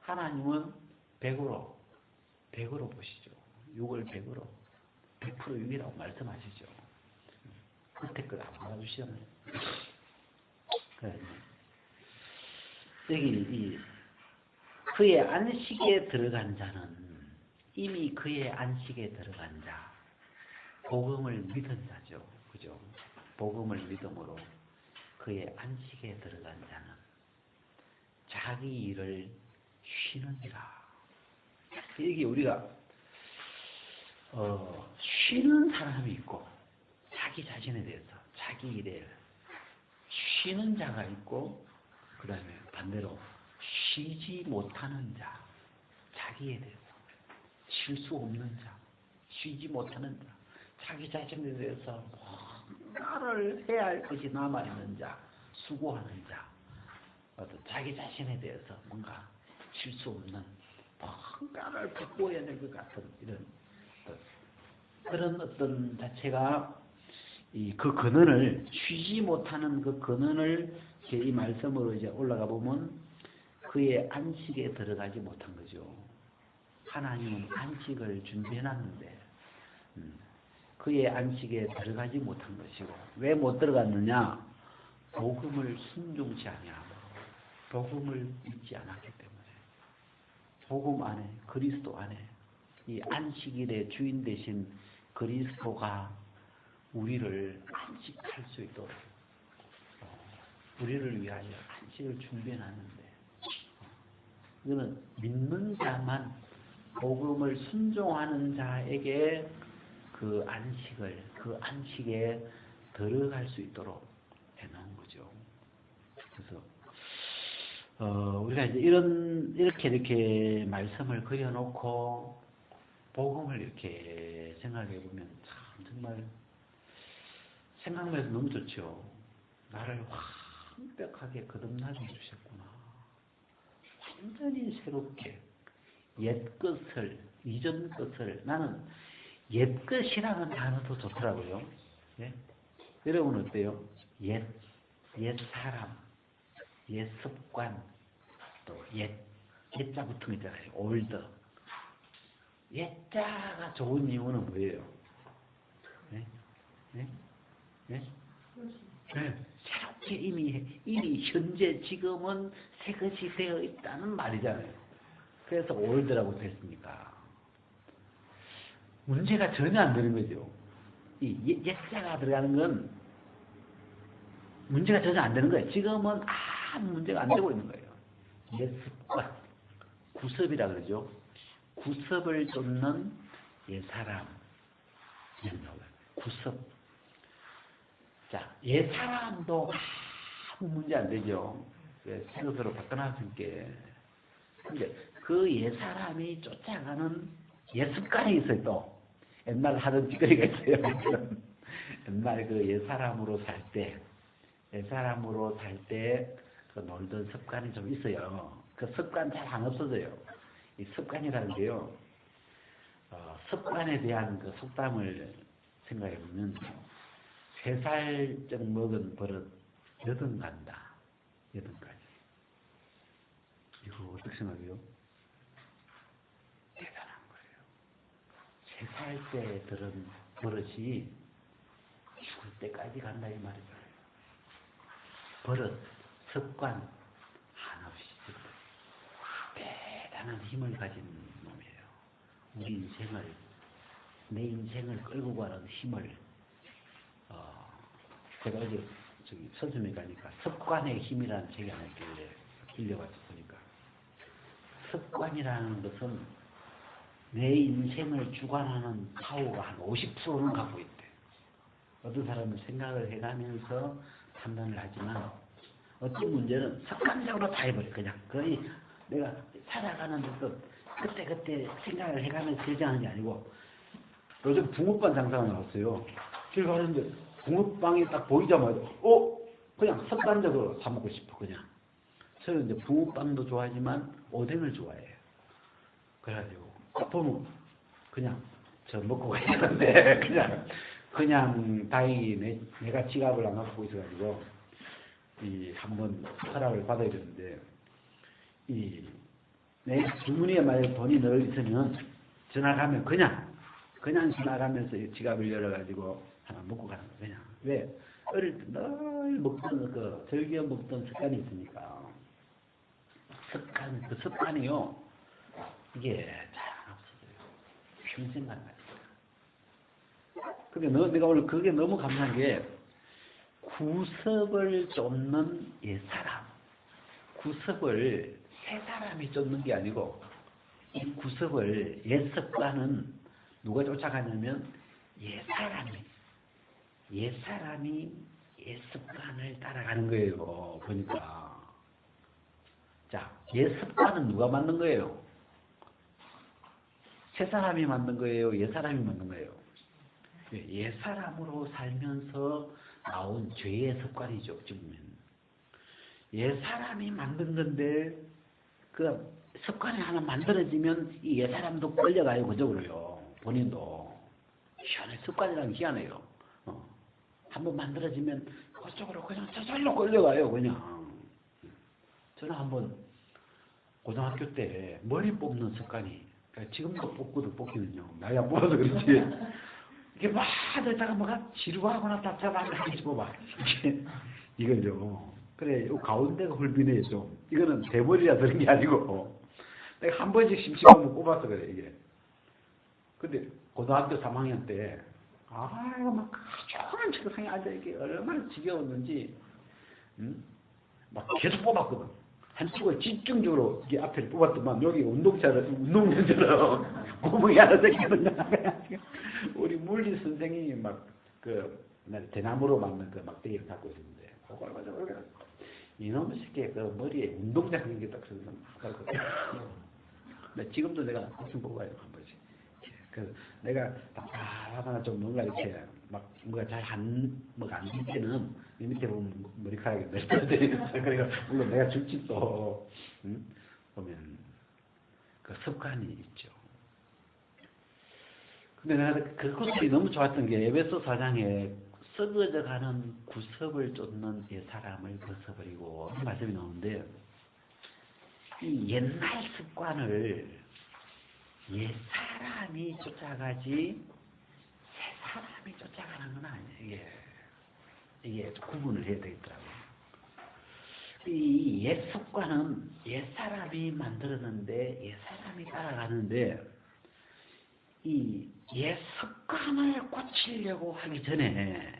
하나님은 100으로 보시죠. 6을 100으로 100% 6이라고 말씀하시죠. 그때 걸 안 받아주시잖아요. 여기 그의 안식에 들어간 자는 이미 그의 안식에 들어간 자, 복음을 믿은 자죠. 그죠? 복음을 믿음으로 그의 안식에 들어간 자는 자기 일을 쉬느니라. 여기 우리가 쉬는 사람이 있고 자기 자신에 대해서 자기 일에 쉬는 자가 있고 그 다음에 반대로 쉬지 못하는 자, 자기에 대해서 쉴 수 없는 자, 쉬지 못하는 자, 자기 자신에 대해서 뭔가를 해야 할 것이 남아있는 자, 수고하는 자, 자기 자신에 대해서 뭔가 쉴 수 없는 뭔가를 바꾸어야 될 것 같은 그런 어떤 자체가 그 근원을 쉬지 못하는 그 근원을 이 말씀으로 이제 올라가 보면 그의 안식에 들어가지 못한 거죠. 하나님은 안식을 준비해놨는데 그의 안식에 들어가지 못한 것이고 왜 못 들어갔느냐? 복음을 순종치 아니하고 복음을 믿지 않았기 때문에 복음 안에 그리스도 안에 이 안식일의 주인 되신 그리스도가 우리를 안식할 수 있도록 우리를 위하여 안식을 준비해놨는데 이거는 믿는 자만 복음을 순종하는 자에게 그 안식에 들어갈 수 있도록 해놓은 거죠. 그래서 우리가 이제 이렇게 말씀을 그려놓고 복음을 이렇게 생각해 보면 참 정말 생각만 해도 너무 좋죠. 나를 완벽하게 거듭나게 해주셨구나. 완전히 새롭게 이전 것을 나는 옛것이라는 단어도 좋더라고요. 예? 여러분 어때요? 옛 사람, 옛 습관, 또 옛자 붙은 거 있잖아요. 올드. 옛자가 좋은 이유는 뭐예요? 네? 네? 네? 네. 새롭게 이미 현재 지금은 새 것이 되어 있다는 말이잖아요. 그래서 올드라고 됐습니까? 문제가 전혀 안 되는 거죠. 이 옛자가 들어가는 건 문제가 전혀 안 되는 거예요. 지금은 아무 문제가 안 되고 있는 거예요. 옛 습관, 구습이라 그러죠. 구습을 쫓는 옛 사람, 구습. 자, 옛 사람도 아무 문제 안 되죠. 새 것으로 바꿔놨으니까. 근데 그 옛 사람이 쫓아가는 옛 습관이 있어요, 또. 옛날 하던 짓거리가 있어요. 옛날 그 옛 사람으로 살 때, 그 놀던 습관이 좀 있어요. 그 습관 잘 안 없어져요. 이 습관이라는 게요, 습관에 대한 그 속담을 생각해 보면, 3살쯤 먹은 버릇, 여든 간다. 여든까지. 이거 어떻게 생각해요? 대단한 거예요. 3살 때 들은 버릇이 죽을 때까지 간다 이 말이죠. 버릇, 습관, 한없이 대단한 힘을 가진 놈이에요. 내 인생을 끌고 가는 힘을, 제가 어제 서점에 가니까 습관의 힘이라는 책이 하나 있길래 빌려가서 보니까 습관이라는 것은 내 인생을 주관하는 파워가 한 50%는 갖고 있대. 어떤 사람은 생각을 해가면서 판단을 하지만 어떤 문제는 습관적으로 다 해버려. 그냥 거의 내가 살아가는 데서 그때 생각을 해가면서 결정하는 게 아니고 요즘 붕어빵 장사가 나왔어요. 길 가는데 붕어빵이 딱 보이자마자 그냥 습관적으로 사 먹고 싶어. 그냥 저는 이제 붕어빵도 좋아하지만 오뎅을 좋아해요. 그래가지고 보면 그냥 저 먹고 가야 되는데 그냥 다행히 내가 지갑을 안 갖고 있어가지고 한번 허락을 받아야 되는데 내 주머니에 만약 돈이 늘 있으면 지나가면 그냥 지나가면서 지갑을 열어가지고 하나 먹고 가는 거야. 그냥 왜 어릴 때 늘 먹던 즐겨 먹던 습관이 있으니까 그 습관이요 이게 잘 없어져요. 평생 가는 거야. 근데 내가 오늘 그게 너무 감사한 게 구섭을 쫓는 옛사람, 구섭을 새 사람이 쫓는 게 아니고 이 구섭을 옛습관은 누가 쫓아가냐면 옛사람이 옛습관을 따라가는 거예요. 보니까 자, 옛습관은 누가 만든 거예요? 새 사람이 만든 거예요? 옛사람이 만든 거예요? 옛사람으로 살면서 나온 죄의 습관이죠. 어찌 보면 옛사람이 만든 건데 그 습관이 하나 만들어지면 이 옛사람도 끌려가요. 그쪽으로요. 본인도 희한해. 습관이란 희한해요. 한번 만들어지면 그쪽으로 그냥 저절로 끌려가요. 그냥 저는 한번 고등학교 때 머리 뽑는 습관이 지금도 뽑기는요. 나이 안 뽑아서 그렇지. 이게 막 하다가 뭐가 지루하거나 답답하면 한번 뽑아. 이거죠. 그래, 요 가운데가 훌비네 좀. 이거는 대머리라 그런 게 아니고 내가 한 번씩 심심하면 뽑아서 그래 이게. 근데 고등학교 3학년 때 이거 막 조그만 책상에 앉아 이게 얼마나 지겨웠는지 막 계속 뽑았거든. 한 축을 집중적으로 이게 앞에 뽑았더만 여기 운동장처럼 구멍이 하나 생기거든. 우리 물리 선생님이 대나무로 만든 그 막대기를 갖고 있었는데 그걸 맞아 이놈의 새끼 그 머리에 운동장 생긴 게딱 그거든. 지금도 내가 가끔 뽑아요 한 번씩. 내가 답답하거나 좀 뭔가 이렇게 막 뭔가 잘 안 될 때는 이 밑에 보면 머리카락이 멜터져. 그러니까 물론 내가 줄집도 보면 그 습관이 있죠. 근데 내가 그것이 너무 좋았던 게 에베소 4장에 썩어져가는 구섭을 쫓는 옛사람을 벗어버리고 이 말씀이 나오는데 이 옛날 습관을 옛사람이 쫓아가지 새 사람이 쫓아가는 건 아니에요. 이게 구분을 해야 되겠더라고요. 이 옛습관은 옛사람이 만들었는데 옛사람이 따라가는데 이 옛습관을 고치려고 하기 전에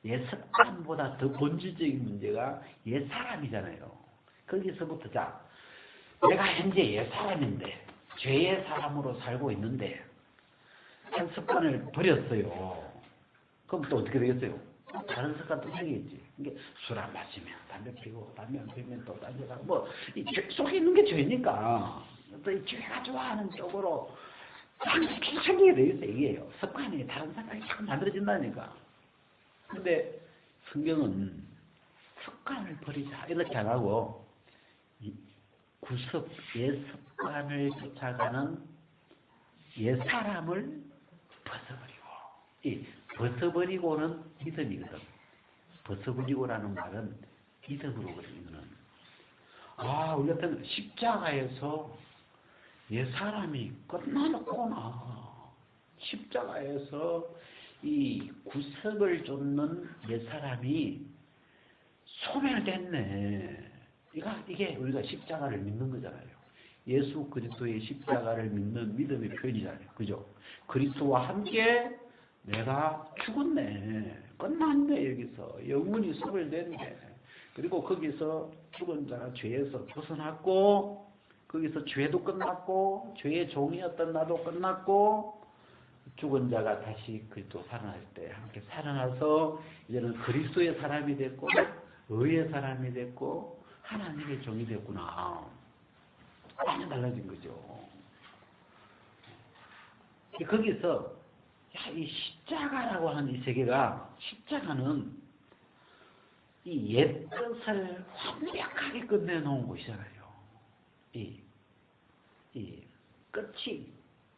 옛습관보다 더 본질적인 문제가 옛사람이잖아요. 거기서부터 내가 현재 옛사람인데 죄의 사람으로 살고 있는데 한 습관을 버렸어요. 그럼 또 어떻게 되겠어요? 다른 습관 또 생기겠지. 이게 술 안 마시면 담배 피고 담배 안 피우면 또 딴 데 가고 이 죄 속에 있는 게 죄니까 또 이 죄가 좋아하는 쪽으로 계속 생기게 되겠어요. 이게요. 습관이 다른 습관이 자꾸 만들어진다니까. 근데 성경은 습관을 버리자 이렇게 안 하고 옛 습관을 쫓아가는 옛 사람을 벗어버리고 이 벗어버리고는 믿음이거든. 벗어버리고라는 말은 믿음으로 그러면은 우리 같은 십자가에서 옛 사람이 끝나놓구나. 십자가에서 이 구습을 쫓는 옛 사람이 소멸됐네. 이게 우리가 십자가를 믿는 거잖아요. 예수 그리스도의 십자가를 믿는 믿음의 표현이잖아요. 그죠? 그리스도와 함께 내가 죽었네. 끝났네. 여기서 영원히 소멸됐네. 그리고 거기서 죽은 자가 죄에서 벗어났고 거기서 죄도 끝났고 죄의 종이었던 나도 끝났고 죽은 자가 다시 그리스도 살아날 때 함께 살아나서 이제는 그리스도의 사람이 됐고 의의 사람이 됐고 하나님의 종이 됐구나. 완전 달라진 거죠. 거기서 이 십자가라고 하는 이 세계가 십자가는 이 옛것을 완벽하게 끝내놓은 곳이잖아요. 이 끝이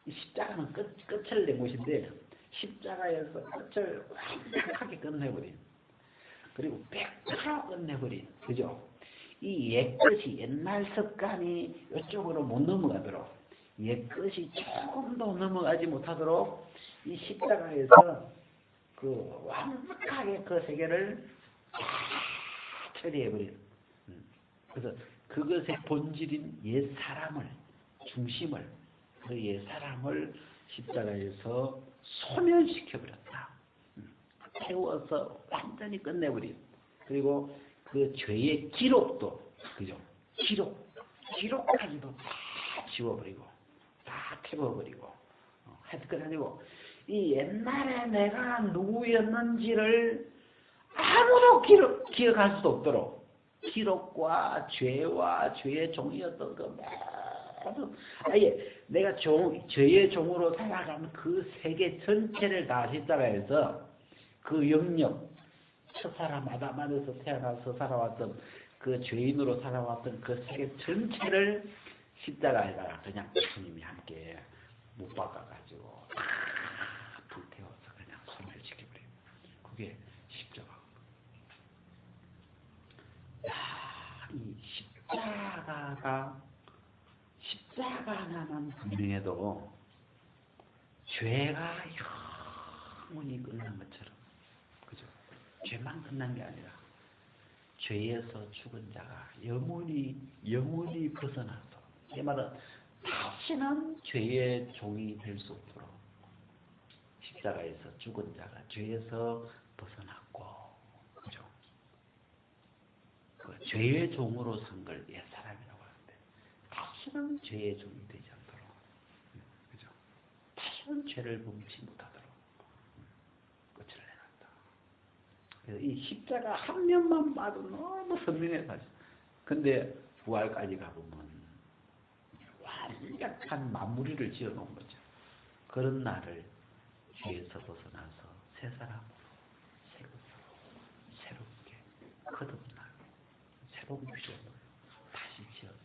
이 십자가는 끝을 낸 곳인데 십자가에서 끝을 완벽하게 끝내버린 그리고 100% 끝내버린 그죠? 이 옛것이 옛날 습관이 이쪽으로 못 넘어가도록 옛것이 조금도 넘어가지 못하도록 이 십자가에서 그 완벽하게 그 세계를 다 처리해버린 그래서 그것의 본질인 옛 사람을 중심을 그 옛 사람을 십자가에서 소멸시켜버렸다. 태워서 완전히 끝내버린 그리고 그 죄의 기록도 그죠? 기록까지도 다 지워버리고 다 태워버리고 하여튼 아니고 이 옛날에 내가 누구였는지를 아무도 기억할 수도 없도록 기록과 죄와 죄의 종이었던 그 모두 아예 내가 죄의 종으로 살아가는 그 세계 전체를 다 십자가에서 그 영역 첫사람 아담 안에서 태어나서 살아왔던 그 죄인으로 살아왔던 그 세계 전체를 십자가에다가 그냥 주님이 함께 못 박아가지고 다 불태워서 그냥 소멸시켜버려요. 그게 십자가. 이 십자가는 분명해도 죄가 영원히 끝난 것처럼 그죠? 죄만 끝난 게 아니라 죄에서 죽은 자가 영원히 벗어나서 이 말은 다시는 죄의 종이 될 수 없도록 십자가에서 죽은 자가 죄에서 벗어났고 그죠? 그 죄의 종으로 산 걸 옛사람이라고 하는데 다시는 죄의 종이 되지 않도록 그죠? 다시는 죄를 범치 못하도록 끝을 내놨다. 그래서 이 십자가 한 면만 봐도 너무 선명해 사실. 근데 부활까지 가보면 완벽한 마무리를 지어놓은 거죠. 그런 날을 죄에서 벗어나서 새 사람으로 새 것으로 새롭게 거듭나고 새로운 구조로 다시 지었어.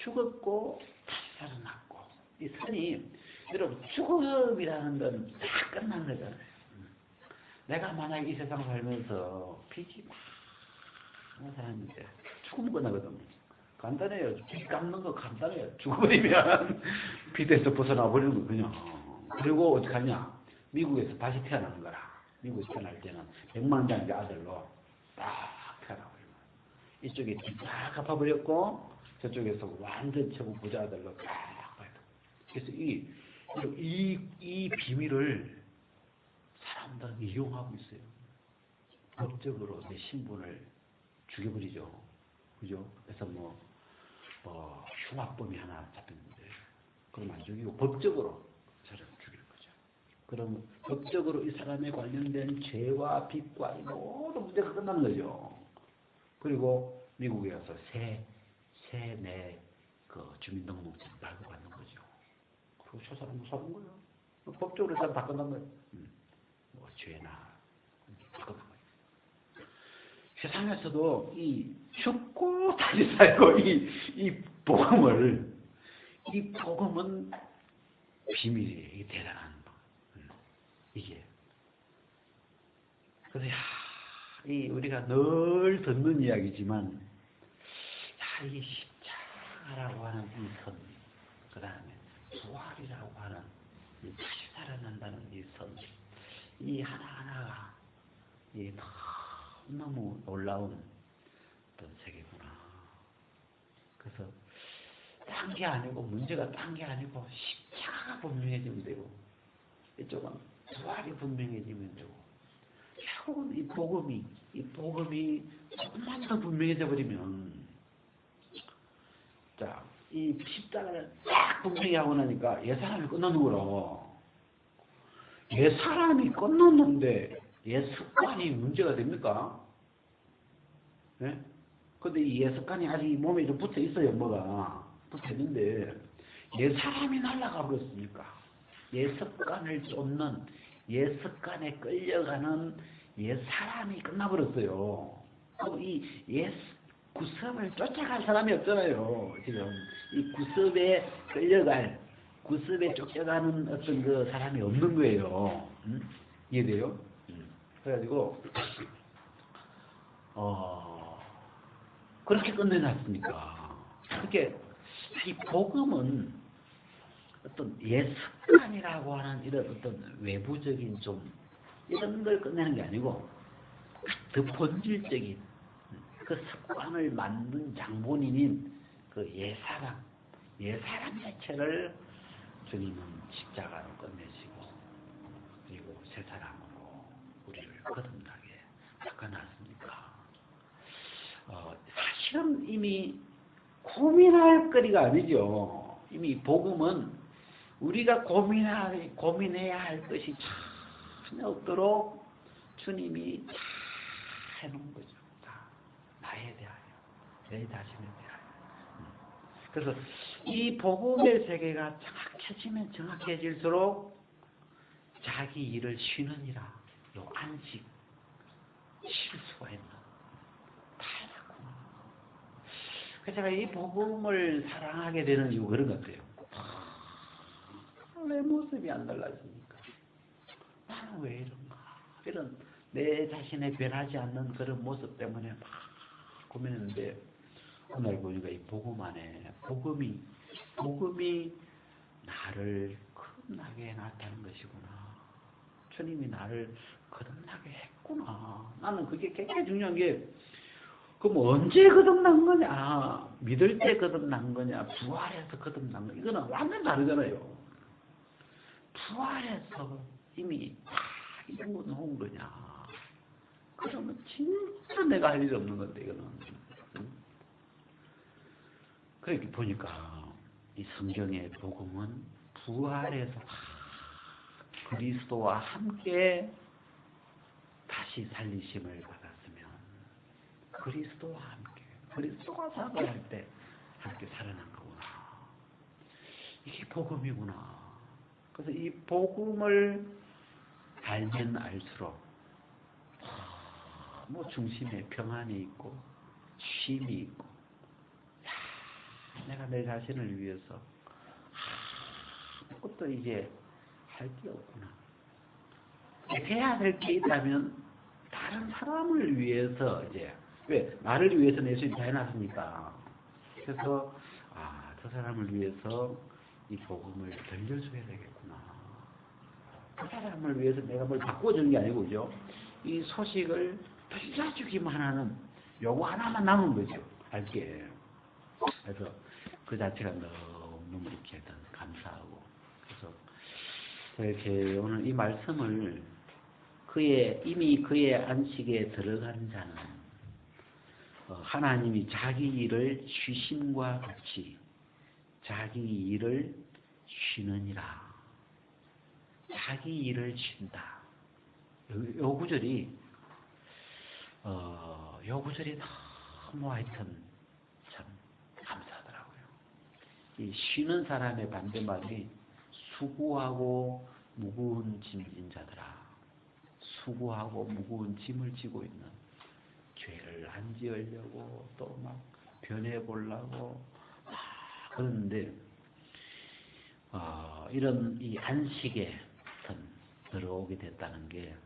죽었고 다시 살아났고 이 선이 여러분 죽음이라는 건 다 끝난 거잖아요. 내가 만약 이 세상 살면서 빚이 많은 사람인데 죽으면 끝나거든요. 간단해요. 빚 갚는 거 간단해요. 죽어버리면 빚에서 벗어나 버리는 거 그냥. 그리고 어떡하냐. 미국에서 다시 태어나는 거라. 미국에서 태어날 때는 100만 장의 아들로 딱 태어나버리면 이쪽에 빚 다 갚아버렸고 저쪽에서 완전 최고 부자 아들로 딱 봐요. 그래서 이 비밀을 사람들은 이용하고 있어요. 법적으로 내 신분을 죽여버리죠. 그죠? 그래서 흉악범이 하나 잡혔는데, 그럼 안 죽이고 법적으로 저를 죽일 거죠. 그럼 법적으로 이 사람에 관련된 죄와 빚과 이 모든 문제가 끝나는 거죠. 그리고 미국에 가서 새 주민등록증 발급받는 거죠. 그리고 저 사람은 사는 거예요. 법적으로 이 사람 다 끝난 거예요. 죄나 다 끝난 거예요. 세상에서도 이 죽고 다시 살고 이 복음은 비밀이에요. 이게 대단한 거. 이게. 그래서 우리가 늘 듣는 이야기지만 이 십자가라고 하는 이 선, 그 다음에 부활이라고 하는 이 다시 살아난다는 이 선, 이 하나하나가 너무 놀라운 어떤 세계구나. 그래서 딴 게 아니고 문제가 딴 게 아니고 십자가가 분명해지면 되고 이쪽은 부활이 분명해지면 되고 결국은 이 복음이 조금만 더 분명해져 버리면 자 이 십자가를 딱 분명히 하고 나니까 옛사람이 끝나는 거라. 옛사람이 끝났는데 옛습관이 문제가 됩니까? 예? 근데 이 옛습관이 아직 몸에 좀 붙어 있어요. 뭐가 붙어 있는데 옛사람이 날아가 버렸으니까 옛습관을 쫓는 옛습관에 끌려가는 옛사람이 끝나버렸어요. 그럼 이 구습을 쫓아갈 사람이 없잖아요. 지금 이 구습에 끌려갈, 구습에 쫓겨가는 어떤 그 사람이 없는 거예요. 이해돼요? 그래가지고 그렇게 끝내놨으니까. 그렇게 이 복음은 어떤 예습관이라고 하는 이런 어떤 외부적인 좀 이런 걸 끝내는 게 아니고 더 본질적인 그 습관을 만든 장본인인 그 예사람 자체를 주님은 십자가로 끝내시고 그리고 새 사람으로 우리를 거듭나게 바꿔놨으니까 사실은 이미 고민할 거리가 아니죠. 이미 복음은 우리가 고민해야 할 것이 전혀 없도록 주님이 다 해놓은 거죠. 다 나에 대하여, 내 자신에 대하여. 그래서 이 복음의 세계가 정확해지면 정확해질수록 자기 일을 쉬느니라, 요 안식, 쉴 수가 있는 다 해놨구나. 그래서 제가 이 복음을 사랑하게 되는 이유가 그런 것 같아요. 내 모습이 안 달라지니까 나는 왜 이런가, 이런 내 자신의 변하지 않는 그런 모습 때문에 막 고민했는데 오늘 보니까 이 복음 안에 복음이 나를 거듭나게 해놨다는 것이구나. 주님이 나를 거듭나게 했구나. 나는 그게 굉장히 중요한 게, 그럼 언제 거듭난 거냐, 믿을 때 거듭난 거냐, 부활해서 거듭난 거냐, 이거는 완전 다르잖아요. 부활해서 이미 다 이루어 놓은 거냐, 그러면 진짜 내가 할 일 없는 건데, 이거는. 그렇게 보니까 이 성경의 복음은 부활해서 그리스도와 함께 다시 살리심을 받았으면 그리스도와 함께, 그리스도가 사과할 때 함께 살아난 거구나. 이게 복음이구나. 그래서 이 복음을 알면 알수록 뭐 중심에 평안이 있고 쉼이 있고, 내가 내 자신을 위해서 아무것도 이제 할 게 없구나. 해야 될 게 있다면 다른 사람을 위해서, 이제 왜 나를 위해서 내 수입 다 해놨으니까, 그래서 저 사람을 위해서 이 복음을 들려줘야 되겠구나. 그 사람을 위해서 내가 뭘 바꿔주는 게 아니고, 그죠? 이 소식을 들려주기만 하는 요거 하나만 남은 거죠, 알게. 그래서 그 자체가 너무 이렇게 감사하고, 그래서 이렇게 오늘 이 말씀을 이미 그의 안식에 들어간 자는 하나님이 자기 일을 쉬심과 같이 자기 일을 쉬느니라. 자기 일을 쉰다. 요 구절이 너무 하여튼 참 감사하더라고요. 이 쉬는 사람의 반대말이 수고하고 무거운 짐진 자들아. 수고하고 무거운 짐을 지고 있는, 죄를 안 지으려고 또 막 변해보려고 그러는데, 이런 이 안식에 들어오게 됐다는 게